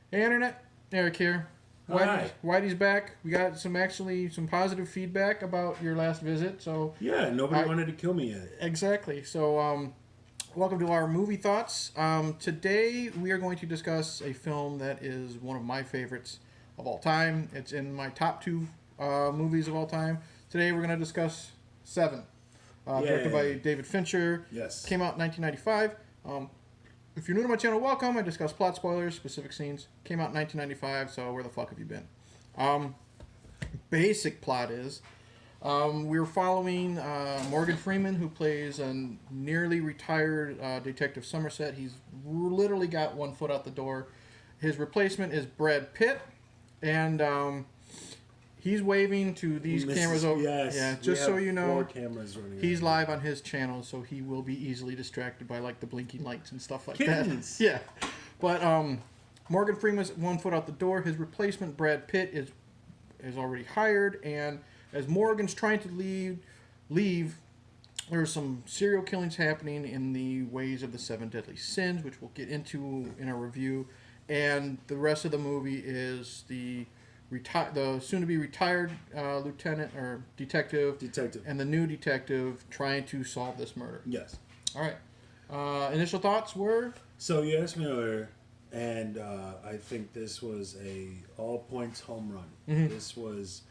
Hey Internet, Eric here. Hi. Whitey's back. We got some positive feedback about your last visit. So Yeah, nobody I wanted to kill me yet. exactly. So welcome to our movie thoughts. Today we are going to discuss a film that is one of my favorites of all time. It's in my top two movies of all time. Today we're going to discuss Seven, directed by Yay. David Fincher. Yes. Came out in 1995. If you're new to my channel, welcome. I discuss plot spoilers, specific scenes. Came out in 1995, so where the fuck have you been? Basic plot is we're following Morgan Freeman, who plays a nearly retired Detective Somerset. He's literally got one foot out the door. His replacement is Brad Pitt, and he's waving to these cameras over. Yes. Yeah, just so you know, 4 cameras running. he's live on his channel, so he will be easily distracted by like the blinking lights and stuff like Kittens. that. Yeah, but Morgan Freeman's one foot out the door. His replacement, Brad Pitt, is already hired, and as Morgan's trying to leave, there's some serial killings happening in the ways of the seven deadly sins, which we'll get into in our review. And the rest of the movie is the soon-to-be retired lieutenant or detective, and the new detective trying to solve this murder. Yes. All right. Initial thoughts were? So you asked me earlier, and I think this was a all points home run. Mm-hmm. This was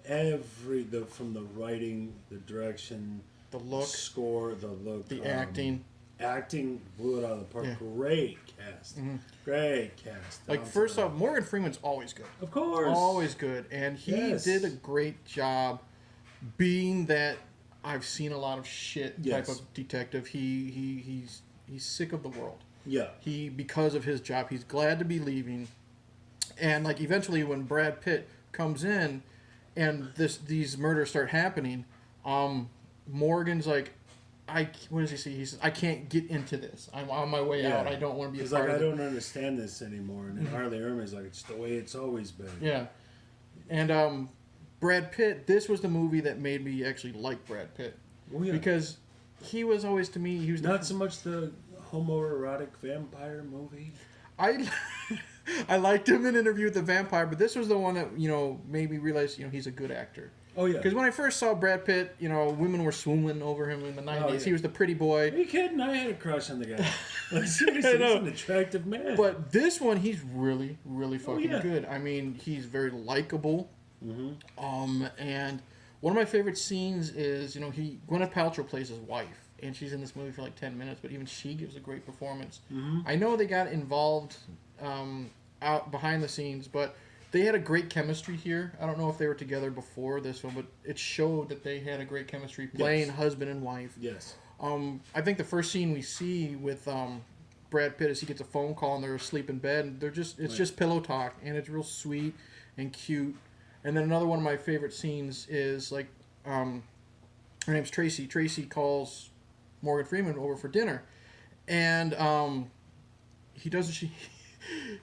from the writing, the direction, The look, score, the look, the acting. Acting blew it out of the park. Yeah. Great cast. Mm-hmm. Great cast. Like, first off, Morgan Freeman's always good. Of course. Always good. And he did a great job being that I've seen a lot of shit type of detective. He's sick of the world. Yeah. Because of his job, he's glad to be leaving. And like eventually when Brad Pitt comes in and these murders start happening, Morgan's like, what does he say? He says, I can't get into this. I'm on my way out. I don't want to be a part of it. I don't understand this anymore. And then Harley Erman's like, it's the way it's always been. Yeah. And Brad Pitt, this was the movie that made me actually like Brad Pitt. Oh, yeah. Because he was always, to me, he was not so much the homoerotic vampire movie. I liked him in Interview with the Vampire, but this was the one that, made me realize, he's a good actor. Oh, yeah. Because when I first saw Brad Pitt, women were swooning over him in the 90s. Yeah. He was the pretty boy. Are you kidding? I had a crush on the guy. Like, seriously, he's an attractive man. But this one, he's really, really fucking good. I mean, he's very likable. Mm-hmm. And one of my favorite scenes is, Gwyneth Paltrow plays his wife. And she's in this movie for like 10 minutes, but even she gives a great performance. Mm-hmm. I know they got involved out behind the scenes, but they had a great chemistry here. I don't know if they were together before this film, but it showed that they had a great chemistry playing husband and wife. Yes. I think the first scene we see with Brad Pitt is he gets a phone call and they're asleep in bed, and it's just pillow talk, and it's real sweet and cute. And then another one of my favorite scenes is like her name's Tracy. Tracy calls Morgan Freeman over for dinner, and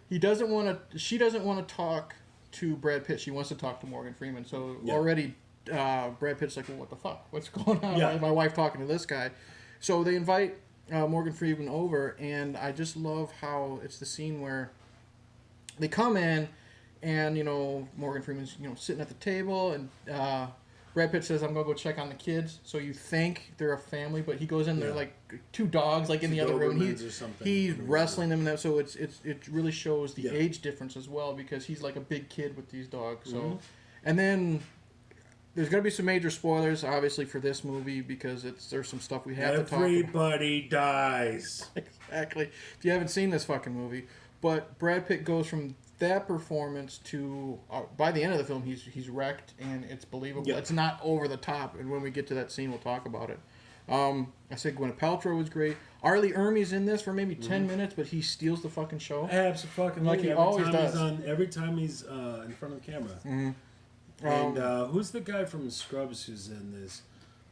she doesn't want to talk to Brad Pitt. She wants to talk to Morgan Freeman. So already Brad Pitt's like, well, what the fuck? What's going on? Why is my wife talking to this guy? So they invite Morgan Freeman over, and I just love how it's the scene where they come in, and Morgan Freeman's sitting at the table, and Brad Pitt says, I'm going to go check on the kids. So you think they're a family, but he goes in there like two dogs like in the other room. He's wrestling them. So it really shows the age difference as well, because he's like a big kid with these dogs. So, and then there's going to be some major spoilers, obviously, for this movie, because there's some stuff we have to talk about. Everybody dies. Exactly. If you haven't seen this fucking movie. But Brad Pitt goes from that performance to by the end of the film he's wrecked, and it's believable. It's not over the top, and when we get to that scene we'll talk about it. I said Gwyneth Paltrow was great. Arlie Ermey's in this for maybe 10 minutes, but he steals the fucking show. Absolutely, like he always does. Every time he's in front of the camera. And who's the guy from Scrubs who's in this?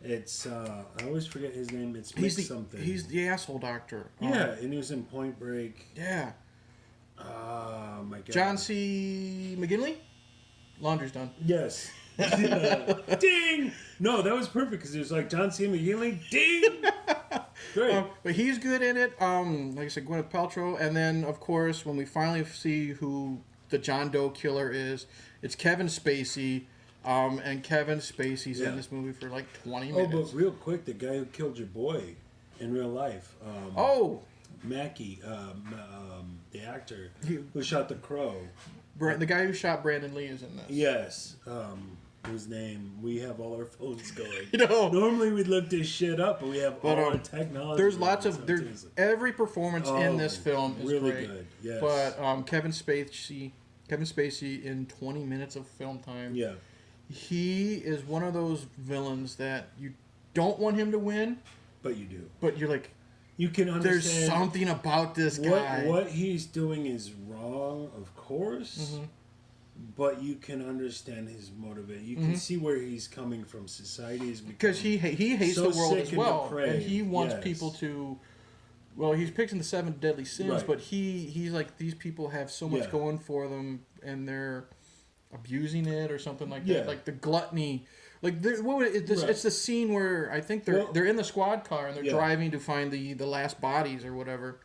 It's I always forget his name. It's something. He's the asshole doctor. And he was in Point Break. Yeah. Oh my god. John C. McGinley? Laundry's done. Yes. Ding! No, that was perfect because it was like John Cena healing. Ding! Great. But he's good in it. Like I said, Gwyneth Paltrow. And then, of course, when we finally see who the John Doe killer is, it's Kevin Spacey. And Kevin Spacey's in this movie for like 20 minutes. Oh, but real quick, the guy who killed your boy in real life. Mackie, the actor who shot the crow. The guy who shot Brandon Lee is in this. Yes. Whose name? We have all our phones going. Normally we'd look this shit up, but we have all our technology. There's lots of every performance in this film is really great. Good. Yes. But Kevin Spacey in 20 minutes of film time. Yeah. He is one of those villains that you don't want him to win, but you do. But you're like, you can understand. There's something about this guy. What he's doing is wrong, of course. But you can understand his motivation. You can see where he's coming from. Society is because he hates so the world as well, depraved. and he wants people to. Well, he's picking the 7 deadly sins, but he's like, these people have so much going for them, and they're abusing it or something like that. Like the gluttony. Like it's the scene where I think they're in the squad car and they're driving to find the last bodies or whatever,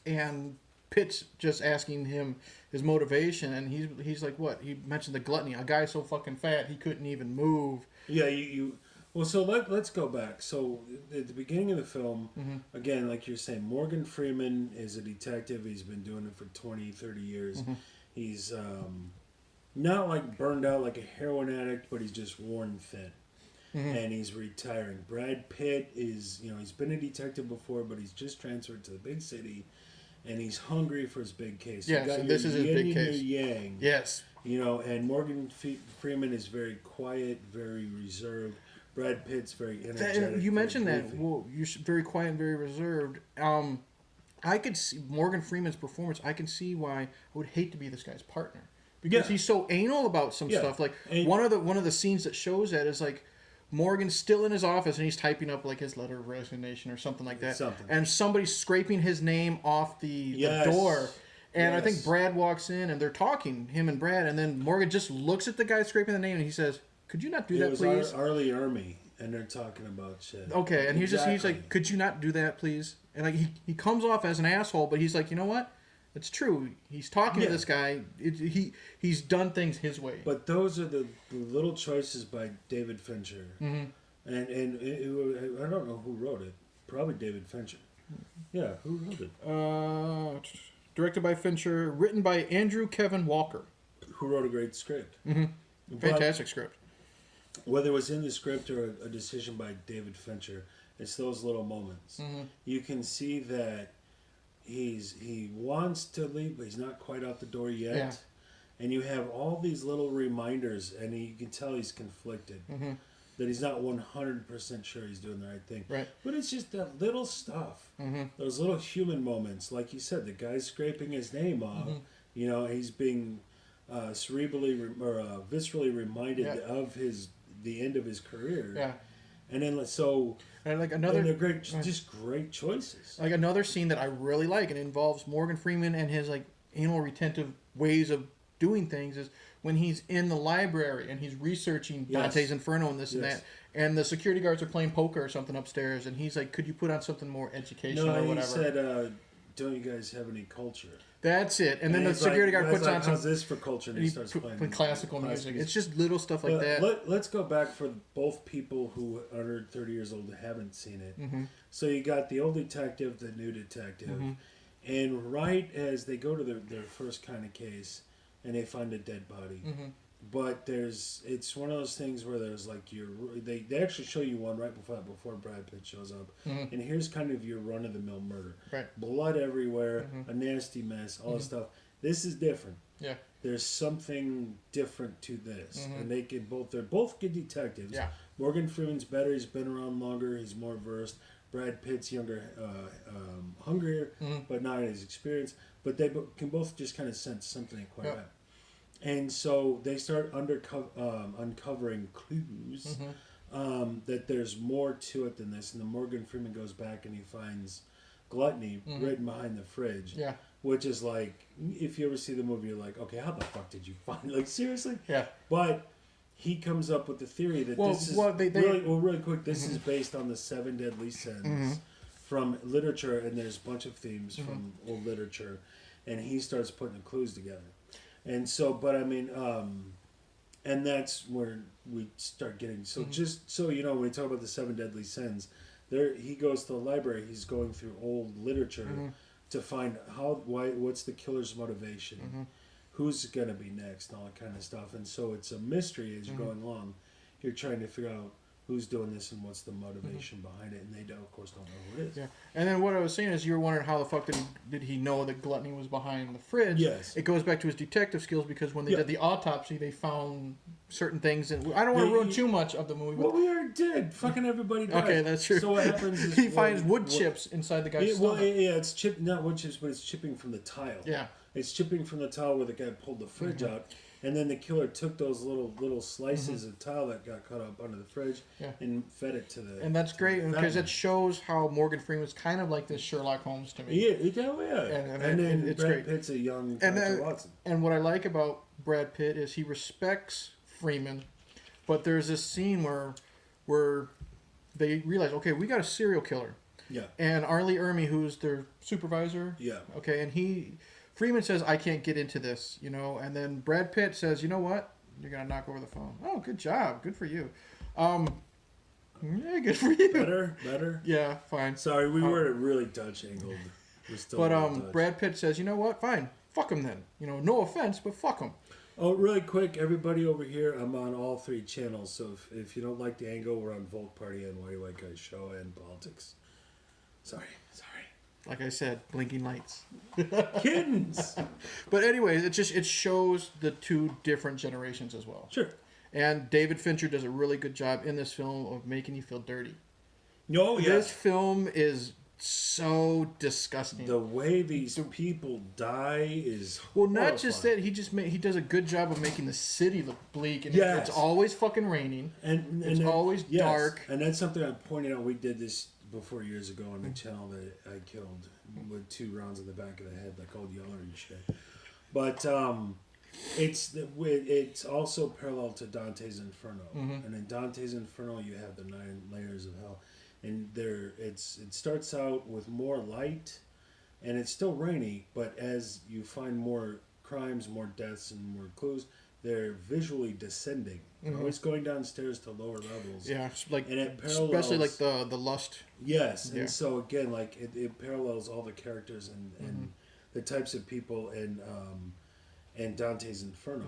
and Pitt's just asking him his motivation, and he's like, what? He mentioned the gluttony. A guy so fucking fat he couldn't even move. Yeah, well, so let's go back. So at the beginning of the film, again, like you're saying, Morgan Freeman is a detective. He's been doing it for 20, 30 years. He's not like burned out like a heroin addict, but he's just worn thin. And he's retiring. Brad Pitt is, he's been a detective before, but he's just transferred to the big city. And he's hungry for his big case. Yes, and this is his big case. Yang, yes. And Morgan Freeman is very quiet, very reserved. Brad Pitt's very energetic. You mentioned that. Well, you're very quiet and very reserved. I could see Morgan Freeman's performance. I can see why I would hate to be this guy's partner because he's so anal about some stuff. Like one of the scenes that shows that is like Morgan's still in his office and he's typing up like his letter of resignation or something like that. And somebody's scraping his name off the door. And I think Brad walks in and they're talking, him and Brad, and then Morgan just looks at the guy scraping the name and he says, "Could you not do that, please?" It was Arlie Ermy, and they're talking about shit. Okay, and he's like, "Could you not do that, please?" And like he comes off as an asshole, but he's like, you know what? It's true. He's talking to this guy. He's done things his way. But those are the little choices by David Fincher. And I don't know who wrote it. Probably David Fincher. Yeah, who wrote it? Directed by Fincher, written by Andrew Kevin Walker, who wrote a great script. Fantastic script. Whether it was in the script or a decision by David Fincher, it's those little moments. You can see that he wants to leave, but he's not quite out the door yet. Yeah. And you have all these little reminders, and you can tell he's conflicted. That he's not 100% sure he's doing the right thing. Right. But it's just that little stuff. Those little human moments. Like you said, the guy's scraping his name off. He's being cerebrally or viscerally reminded of the end of his career. Yeah. And then they're great, just great choices. Like another scene that I really like, and it involves Morgan Freeman and his like anal retentive ways of doing things, is when he's in the library and he's researching Dante's Inferno and this and that, and the security guards are playing poker or something upstairs, and he's like, "Could you put on something more educational or whatever?" He said, "Don't you guys have any culture?" That's it. And then the security guard puts on some. How's this for culture? And he starts playing classical music. It's just little stuff like that. Let's go back for both people who are under 30 years old who haven't seen it. So you got the old detective, the new detective, and right as they go to their first kind of case, and they find a dead body. But it's one of those things where there's like they actually show you one right before Brad Pitt shows up, and here's kind of your run of the mill murder, blood everywhere, a nasty mess, all this stuff. This is different. Yeah, there's something different to this, and they're both good detectives. Yeah, Morgan Freeman's better. He's been around longer. He's more versed. Brad Pitt's younger, hungrier, but not as experienced. But they can both just kind of sense something ain't quite right. And so they start uncovering clues that there's more to it than this. And then Morgan Freeman goes back and he finds gluttony written behind the fridge. Yeah. Which is like, if you ever see the movie, you're like, okay, how the fuck did you find it? Like, seriously? Yeah. But he comes up with the theory that this is really quick. This is based on the 7 deadly sins from literature, and there's a bunch of themes from old literature, and he starts putting the clues together. And so, but I mean, and that's where we start getting. So just so you know, when we talk about the 7 deadly sins, there he goes to the library. He's going through old literature to find what's the killer's motivation, who's gonna be next, and all that kind of stuff. And so it's a mystery as you're going along. You're trying to figure out who's doing this and what's the motivation behind it, and they of course don't know who it is. Yeah, and then what I was saying is you were wondering how the fuck did he know that Gluttony was behind the fridge? Yes. It goes back to his detective skills because when they did the autopsy, they found certain things, and I don't want to ruin too much of the movie. Well, we already did. Fucking everybody died. Okay, that's true. So what happens is he finds wood chips inside the guy's stomach. Well, yeah, it's not wood chips, but it's chipping from the tile. Yeah. It's chipping from the tile where the guy pulled the fridge out. And then the killer took those little slices of tile that got cut up under the fridge and fed it to the. And that's great because it shows how Morgan Freeman's kind of like this Sherlock Holmes to me. Yeah. And then it's Brad great. Pitt's a young Dr. Watson. And what I like about Brad Pitt is he respects Freeman, but there's this scene where they realize, okay, we got a serial killer. Yeah. And Arlie Ermy, who's their supervisor. Yeah. Okay, and Freeman says, I can't get into this, and then Brad Pitt says, you know what? You're going to knock over the phone. Oh, good job. Good for you. Yeah, good for you. Better? Yeah, fine. Sorry, we were at a really Dutch angled. But Brad Pitt says, you know what? Fine. Fuck him then. No offense, but fuck him. Oh, really quick, everybody over here, I'm on all 3 channels, so if you don't like the angle, we're on Volt Party and Why You White Guys Show and Politics. Sorry. Like I said, blinking lights. Kittens! But anyways, it shows the 2 different generations as well. Sure. And David Fincher does a really good job in this film of making you feel dirty. No, yeah. This film is so disgusting. The way these people die is not just that. He does a good job of making the city look bleak, and it's always fucking raining, and it's always dark. And that's something I'm pointing out. We did this before years ago on the channel that I killed with 2 rounds in the back of the head, like old Yeller and shit. But it's also parallel to Dante's Inferno, and in Dante's Inferno you have the 9 layers of hell, and it starts out with more light, and it's still rainy, but as you find more crimes, more deaths, and more clues, they're visually descending. Always going downstairs to lower levels. Yeah, and it parallels, especially like the lust. Yes, and so again, like it parallels all the characters and the types of people and Dante's Inferno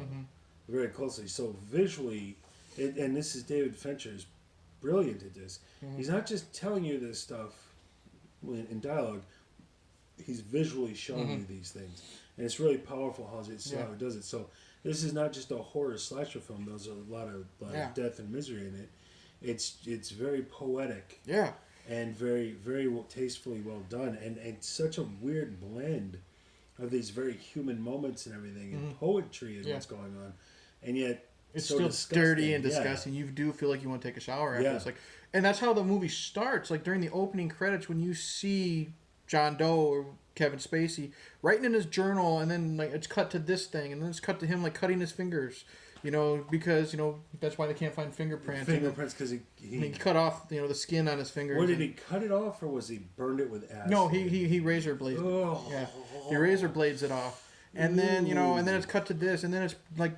very closely. So visually, and this is David Fincher's brilliant at this. He's not just telling you this stuff in dialogue. He's visually showing you these things, and it's really powerful how he does it. So this is not just a horror slasher film. There's a lot of death and misery in it. It's very poetic. Yeah. And very, very tastefully well done. And it's such a weird blend of these very human moments and everything. And poetry is what's going on. And yet it's so still disgusting. dirty and disgusting. You do feel like you want to take a shower after. It's like, and that's how the movie starts. Like during the opening credits, when you see John Doe or Kevin Spacey writing in his journal, and then like it's cut to this thing, and then it's cut to him like cutting his fingers, because that's why they can't find fingerprints. Because he cut off the skin on his fingers. Or did he cut it off, or was he burned it with acid? No, he razor blades. He razor blades it off, and then and then it's cut to this, and then it's like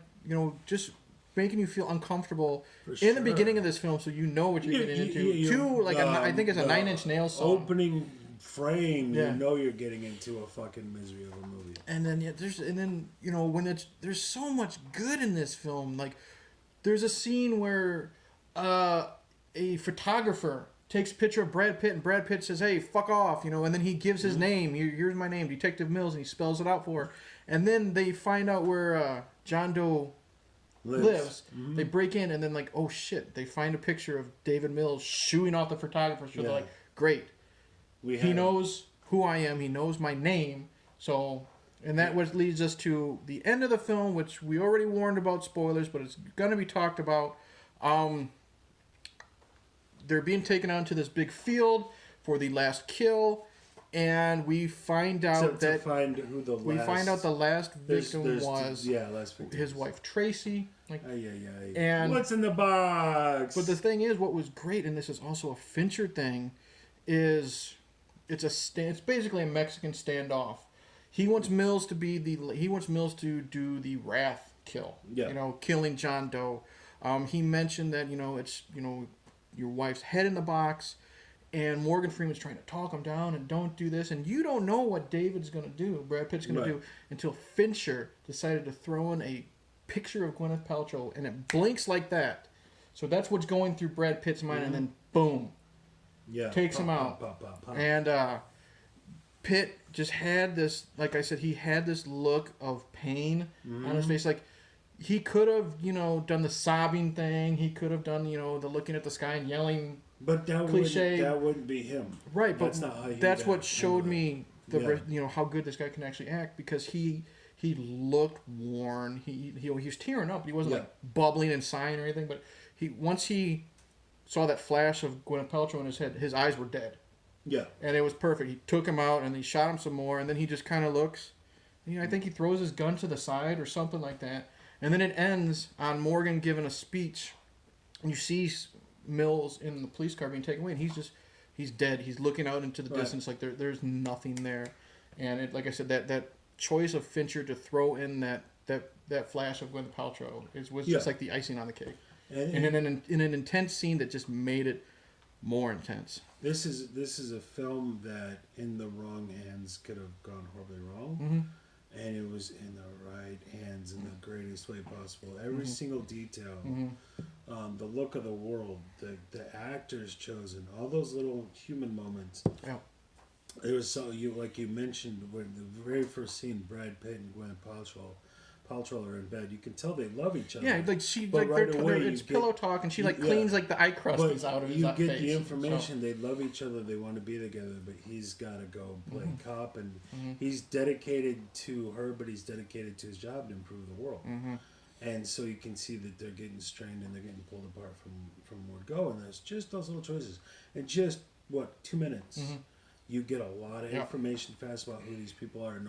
just making you feel uncomfortable in the beginning of this film, so you know what you're getting into. I think it's a 9 Inch Nails song. Opening frame, you know you're getting into a fucking misery of a movie. And then when there's so much good in this film. Like there's a scene where a photographer takes a picture of Brad Pitt, and Brad Pitt says, "Hey, fuck off," and then he gives his name. Here's my name, Detective Mills, and he spells it out for her. And then they find out where John Doe lives. They break in, and then like, oh shit, they find a picture of David Mills shooing off the photographer. So they're like, great. He knows who I am. He knows my name. So, and that what leads us to the end of the film, which we already warned about spoilers, but it's going to be talked about. They're being taken out to this big field for the last kill, and we find out the last last victim was last victim. his wife Tracy. Like, And what's in the box? But the thing is, what was great, and this is also a Fincher thing, is it's basically a Mexican standoff. He wants Mills to do the wrath kill. Yeah. You know, killing John Doe. He mentioned that, it's, your wife's head in the box, and Morgan Freeman's trying to talk him down and don't do this, and you don't know what David's going to do, Brad Pitt's going to do, until Fincher decided to throw in a picture of Gwyneth Paltrow, and it blinks like that. So that's what's going through Brad Pitt's mind, and then boom, takes him out. And Pitt just had this, like I said, he had this look of pain on his face. Like, he could have, done the sobbing thing. He could have done, the looking at the sky and yelling. But that wouldn't be him. Right, but that's what showed me how good this guy can actually act, because he looked worn. He was tearing up. He wasn't like bubbling and sighing or anything. But once he saw that flash of Gwyneth Paltrow in his head, his eyes were dead. Yeah, and it was perfect. He took him out and he shot him some more, and then he just kind of looks. I think he throws his gun to the side or something like that, and then it ends on Morgan giving a speech, and you see Mills in the police car being taken away, and he's dead. He's looking out into the distance like there's nothing there, and like I said, that choice of Fincher to throw in that flash of Gwyneth Paltrow was just like the icing on the cake, and in an intense scene that just made it more intense. This is a film that in the wrong hands could have gone horribly wrong, and it was in the right hands in the greatest way possible. Every single detail, the look of the world, the actors chosen, all those little human moments. Yeah. It was so like you mentioned when the very first scene, Brad Pitt and Gwyneth Paltrow are in bed. You can tell they love each other. Yeah, like it's pillow talk, and she cleans like the eye crusties out of his face. You get the information. They love each other. They want to be together. But he's got to go play cop, and he's dedicated to her, but he's dedicated to his job to improve the world. And so you can see that they're getting strained and they're getting pulled apart from where to go. And there's just those little choices. And just 2 minutes, you get a lot of information fast about who these people are, and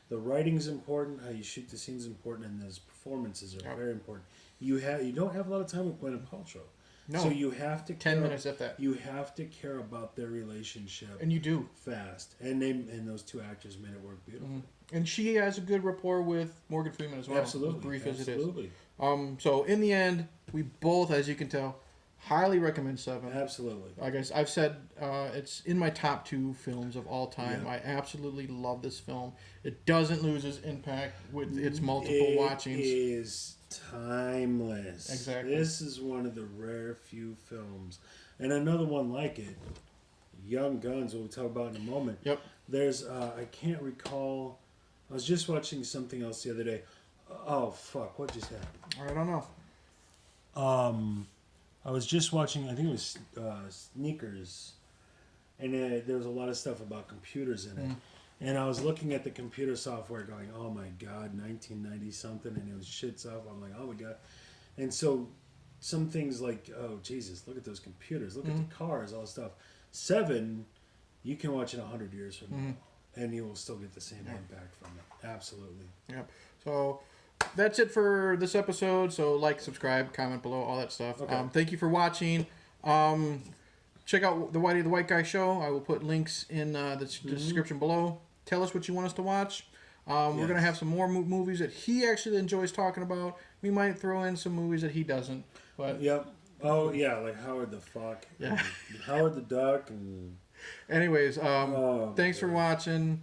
the writing's important, how you shoot the scene's important, and those performances are very important. You don't have a lot of time with Gwyneth Paltrow. No. So you have to 10 minutes if that. You have to care about their relationship. And you do. Fast. And those two actors made it work beautifully. And she has a good rapport with Morgan Freeman as well. Absolutely. As brief as it is. So in the end, we both, as you can tell, highly recommend Se7en. Absolutely. Like I've said, it's in my top 2 films of all time. I absolutely love this film. It doesn't lose its impact with its multiple watchings. It is timeless. Exactly. This is one of the rare few films. And another one like it, Young Guns, we'll talk about in a moment. Yep. There's, I can't recall, I was just watching something else the other day. Oh, fuck, what just happened? I don't know. I was just watching, I think it was Sneakers, and there was a lot of stuff about computers in it. And I was looking at the computer software going, oh my God, 1990 something, and it was shit stuff. I'm like, oh my God. And so some things like, oh Jesus, look at those computers, look at the cars, all this stuff. Se7en, you can watch it 100 years from now, and you will still get the same impact from it. Absolutely. Yep. So that's it for this episode. So subscribe, comment below, all that stuff. Okay. Thank you for watching. Check out the Whitey the White Guy show. I will put links in the description below. Tell us what you want us to watch. We're going to have some more movies that he actually enjoys talking about. We might throw in some movies that he doesn't. But yep. Oh, yeah, like Howard the Fuck. Yeah. Howard the Duck. And anyways, thanks for watching.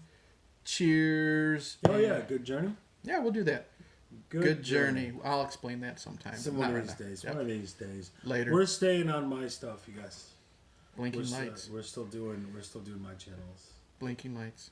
Cheers. Oh, yeah, good journey. Yeah, we'll do that. Good journey. I'll explain that sometime. One of these days. Yep. One of these days. Later. We're staying on my stuff, you guys. Blinking lights. We're still doing my channels. Blinking lights.